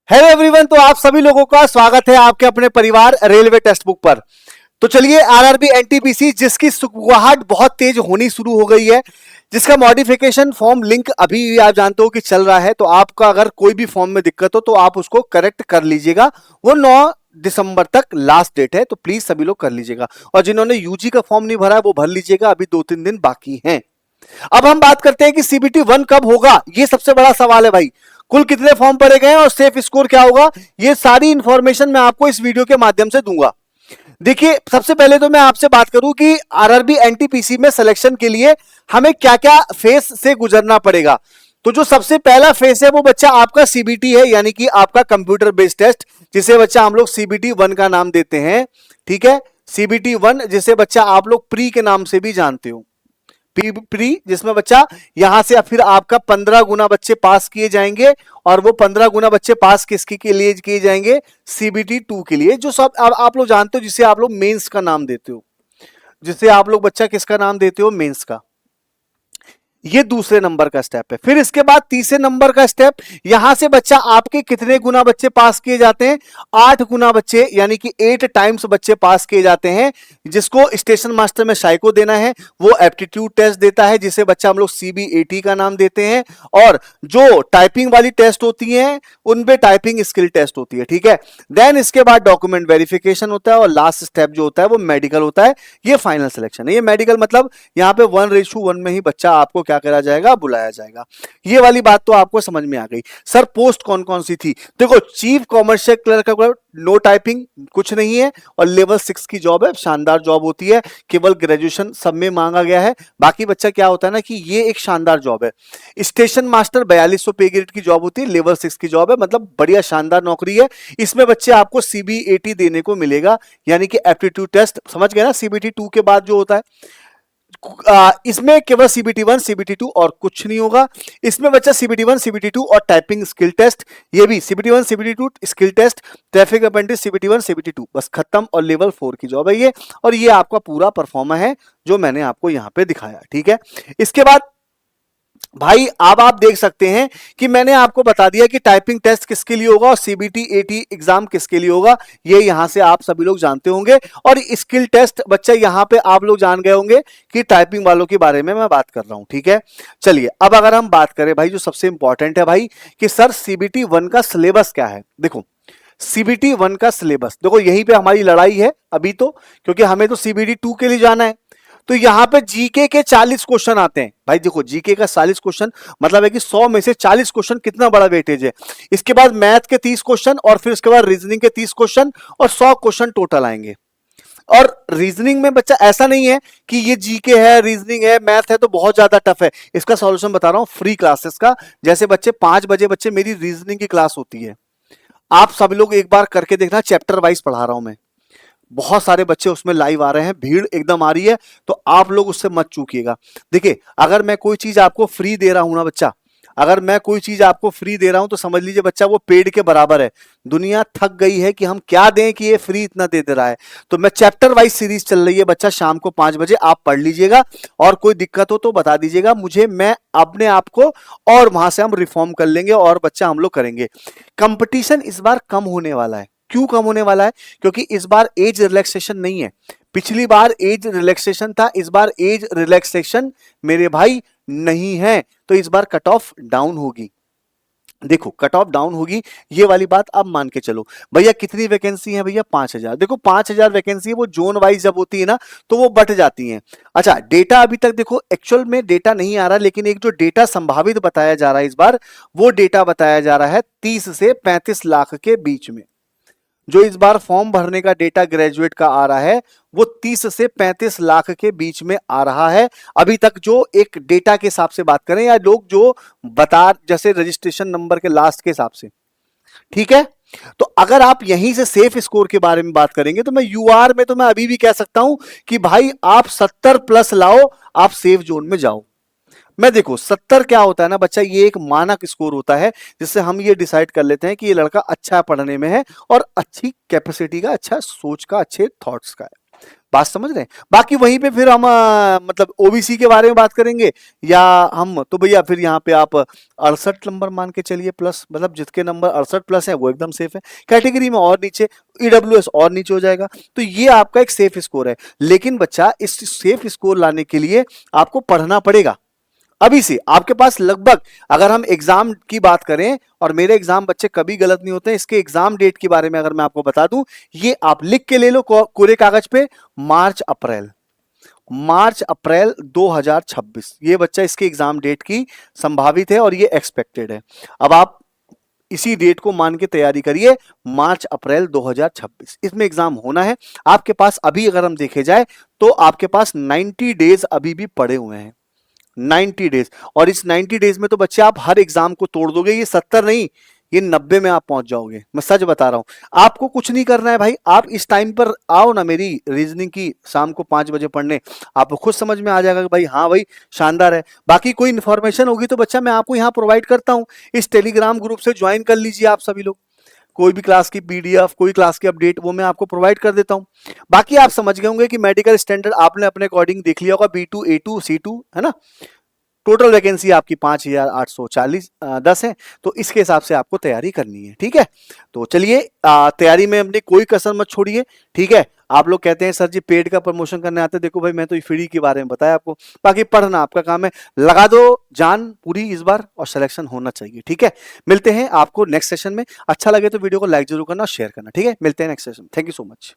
Hello everyone, तो आप सभी लोगों का स्वागत है आपके अपने परिवार रेलवे टेक्स्ट बुक पर। तो चलिए, आरआरबी एनटीपीसी जिसकी सुगबुगाहट बहुत तेज होनी शुरू हो गई है, जिसका मॉडिफिकेशन फॉर्म लिंक अभी आप जानते हो कि चल रहा है। तो आपका अगर कोई भी फॉर्म में दिक्कत हो तो आप उसको करेक्ट कर लीजिएगा। वो 9 दिसंबर तक लास्ट डेट है, तो प्लीज सभी लोग कर लीजिएगा। और जिन्होंने यूजी का फॉर्म नहीं भरा है वो भर लीजिएगा, अभी 2-3 दिन बाकी हैं। अब हम बात करते हैं कि सीबीटी 1 कब होगा। ये सबसे बड़ा सवाल है भाई। कुल कितने फॉर्म भरे गए हैं और सेफ स्कोर क्या होगा, ये सारी इंफॉर्मेशन मैं आपको इस वीडियो के माध्यम से दूंगा। देखिए, सबसे पहले तो मैं आपसे बात करूं कि आरआरबी एनटीपीसी में सिलेक्शन के लिए हमें क्या क्या फेस से गुजरना पड़ेगा। तो जो सबसे पहला फेस है वो बच्चा आपका सीबीटी है, यानी कि आपका कंप्यूटर बेस्ड टेस्ट, जिसे बच्चा हम लोग सीबीटी 1 का नाम देते हैं। ठीक है, सीबीटी 1 जिसे बच्चा आप लोग प्री के नाम से भी जानते हो। प्री जिसमें बच्चा यहां से फिर आपका 15 गुना बच्चे पास किए जाएंगे, और वो 15 गुना बच्चे पास किसके के लिए किए जाएंगे, सीबीटी 2 के लिए, जो सब आप लोग जानते हो, जिसे आप लोग मेंस का नाम देते हो, जिसे आप लोग बच्चा किसका नाम देते हो, मेंस का। ये दूसरे नंबर का स्टेप है। फिर इसके बाद तीसरे नंबर का स्टेप, यहां से बच्चा आपके कितने गुना बच्चे पास किए जाते हैं, 8 गुना बच्चे, यानी कि 8 टाइम्स बच्चे पास किए जाते हैं। जिसको स्टेशन मास्टर में शाई को देना है, वो एप्टीट्यूड टेस्ट देता है, जिसे बच्चा हम लोग सीबीएटी का नाम देते हैं। और जो टाइपिंग वाली टेस्ट होती है उनपे टाइपिंग स्किल टेस्ट होती है। ठीक है, देन इसके बाद डॉक्यूमेंट वेरिफिकेशन होता है, और लास्ट स्टेप जो होता है वो मेडिकल होता है। ये फाइनल सिलेक्शन है। ये मेडिकल मतलब यहाँ पे 1:1 में ही बच्चा आपको क्या करा जाएगा, बुलाया जाएगा। ये वाली बात तो आपको समझ में आ गई। सर पोस्ट कौन कौन सी थी, देखो, चीफ कॉमर्शियल क्लर्क का नो टाइपिंग कुछ नहीं है, और लेवल 6 की जॉब है, शानदार जॉब होती है, केवल ग्रेजुएशन सब में मांगा गया है। बाकी बच्चा क्या होता है ना कि ये एक शानदार जॉब है। स्टेशन मास्टर 4200 पे ग्रेड की जॉब होती है, लेवल 6 की जॉब है, मतलब बढ़िया शानदार नौकरी है। इसमें बच्चे आपको सीबीएटी देने को मिलेगा, यानी कि एप्टीट्यूड टेस्ट, समझ गए ना, सीबीटी 2 के बाद जो होता है। इसमें केवल सीबीटी 1 सीबीटी 2 और कुछ नहीं होगा। इसमें बच्चा सीबीटी 1 सीबीटी 2 और टाइपिंग स्किल टेस्ट, ये भी CBT 1 CBT 2 skill test, traffic apprentice CBT 1 CBT 2, बस खत्म। और लेवल 4 की जॉब है ये, और ये आपका पूरा परफॉर्मा है जो मैंने आपको यहां पे दिखाया। ठीक है, इसके बाद भाई अब आप देख सकते हैं कि मैंने आपको बता दिया कि टाइपिंग टेस्ट किसके लिए होगा और सीबीटी एटी एग्जाम किसके लिए होगा, ये यहां से आप सभी लोग जानते होंगे। और स्किल टेस्ट बच्चा यहां पे आप लोग जान गए होंगे कि टाइपिंग वालों के बारे में मैं बात कर रहा हूं। ठीक है, चलिए अब अगर हम बात करें भाई, जो सबसे इंपॉर्टेंट है भाई, कि सर सीबीटी 1 का सिलेबस क्या है। देखो, सीबीटी 1 का सिलेबस, देखो यहीं पे हमारी लड़ाई है अभी तो, क्योंकि हमें तो सीबीटी 2 के लिए जाना है। तो यहां पे जीके के 40 क्वेश्चन आते हैं भाई। देखो, जीके का 40 क्वेश्चन मतलब है कि 100 में से 40 क्वेश्चन, कितना बड़ा वेटेज है। इसके बाद मैथ के 30 क्वेश्चन, और फिर उसके बाद रीजनिंग के 30 क्वेश्चन, और 100 क्वेश्चन टोटल आएंगे। और रीजनिंग में बच्चा ऐसा नहीं है कि ये जीके है, रीजनिंग है, मैथ है तो बहुत ज्यादा टफ है। इसका सॉल्यूशन बता रहा हूं फ्री क्लासेस का। जैसे बच्चे 5 बजे बच्चे मेरी रीजनिंग की क्लास होती है, आप सब लोग एक बार करके देखना, चैप्टर वाइज पढ़ा रहा हूं मैं। बहुत सारे बच्चे उसमें लाइव आ रहे हैं, भीड़ एकदम आ रही है, तो आप लोग उससे मत चूकिएगा। देखिए, अगर मैं कोई चीज आपको फ्री दे रहा हूं ना बच्चा, अगर मैं कोई चीज आपको फ्री दे रहा हूं तो समझ लीजिए बच्चा वो पेड के बराबर है। दुनिया थक गई है कि हम क्या दें कि ये फ्री इतना दे रहा है। तो मैं चैप्टर वाइज सीरीज चल रही है बच्चा, शाम को 5 बजे आप पढ़ लीजिएगा, और कोई दिक्कत हो तो बता दीजिएगा मुझे, मैं अपने आप को, और वहां से हम रिफॉर्म कर लेंगे और बच्चा हम लोग करेंगे। कंपटीशन इस बार कम होने वाला है। क्यों कम होने वाला है, क्योंकि इस बार एज रिलैक्सेशन नहीं है। पिछली बार एज रिलैक्सेशन था, इस बार एज रिलैक्सेशन मेरे भाई नहीं है। तो इस बार कट ऑफ डाउन होगी। देखो, कट ऑफ डाउन होगी, ये वाली बात अब मान के चलो। भैया कितनी वैकेंसी है भैया, 5000। देखो 5000 वैकेंसी है, वो जोन वाइज जब होती है ना तो वो बट जाती है। अच्छा, डेटा अभी तक देखो एक्चुअल में डेटा नहीं आ रहा, लेकिन एक जो डेटा संभावित बताया जा रहा है इस बार, वो डेटा बताया जा रहा है 30 से 35 लाख के बीच में। जो इस बार फॉर्म भरने का डेटा ग्रेजुएट का आ रहा है वो 30 से 35 लाख के बीच में आ रहा है अभी तक, जो एक डेटा के हिसाब से बात करें, या लोग जो बता, जैसे रजिस्ट्रेशन नंबर के लास्ट के हिसाब से। ठीक है, तो अगर आप यहीं से सेफ स्कोर के बारे में बात करेंगे तो मैं यूआर में तो मैं अभी भी कह सकता हूं कि भाई आप 70 प्लस लाओ, आप सेफ जोन में जाओ। मैं देखो 70 क्या होता है ना बच्चा, ये एक मानक स्कोर होता है, जिससे हम ये डिसाइड कर लेते हैं कि ये लड़का अच्छा पढ़ने में है और अच्छी कैपेसिटी का, अच्छा सोच का, अच्छे थॉट्स का है। बात समझ रहे हैं? बाकी वहीं पे फिर हम मतलब ओबीसी के बारे में बात करेंगे या हम तो भैया फिर यहाँ पे आप 68 नंबर मान के चलिए प्लस, मतलब जिसके नंबर 68 प्लस है वो एकदम सेफ है। कैटेगरी में और नीचे ईडब्ल्यूएस और नीचे हो जाएगा। तो ये आपका एक सेफ स्कोर है। लेकिन बच्चा इस सेफ स्कोर लाने के लिए आपको पढ़ना पड़ेगा। अभी से आपके पास लगभग, अगर हम एग्जाम की बात करें, और मेरे एग्जाम बच्चे कभी गलत नहीं होते, इसके एग्जाम डेट के बारे में अगर मैं आपको बता दूं, ये आप लिख के ले लो कोरे कागज पे, मार्च अप्रैल 2026 ये बच्चा इसके एग्जाम डेट की संभावित है और ये एक्सपेक्टेड है। अब आप इसी डेट को मान के तैयारी करिए, मार्च अप्रैल 2026 इसमें एग्जाम होना है आपके पास। अभी अगर हम देखे जाए तो आपके पास 90 डेज अभी भी पड़े हुए हैं, 90 डेज। और इस 90 डेज में तो बच्चे आप हर एग्जाम को तोड़ दोगे। ये 70 नहीं, ये 90 में आप पहुंच जाओगे, मैं सच बता रहा हूं। आपको कुछ नहीं करना है भाई, आप इस टाइम पर आओ ना मेरी रीजनिंग की शाम को 5 बजे पढ़ने, आपको खुद समझ में आ जाएगा कि भाई हाँ भाई शानदार है। बाकी कोई इन्फॉर्मेशन होगी तो बच्चा मैं आपको यहाँ प्रोवाइड करता हूँ, इस टेलीग्राम ग्रुप से ज्वाइन कर लीजिए आप सभी लोग। कोई भी क्लास की पीडीएफ, कोई क्लास की अपडेट वो मैं आपको प्रोवाइड कर देता हूं। बाकी आप समझ गए होंगे कि मेडिकल स्टैंडर्ड आपने अपने अकॉर्डिंग देख लिया होगा, B2 A2 C2 है ना। टोटल वैकेंसी आपकी 5840 है। तो इसके हिसाब से आपको तैयारी करनी है, ठीक है। तो चलिए तैयारी में अपनी कोई कसर मत छोड़िए, ठीक है। आप लोग कहते हैं सर जी पेड का प्रमोशन करने आते हैं, देखो भाई मैं तो फ्री के बारे में बताया आपको, बाकी पढ़ना आपका काम है। लगा दो जान पूरी इस बार और सिलेक्शन होना चाहिए, ठीक है। मिलते हैं आपको नेक्स्ट सेशन में। अच्छा लगे तो वीडियो को लाइक जरूर करना और शेयर करना, ठीक है। मिलते हैं next session. Thank you so much.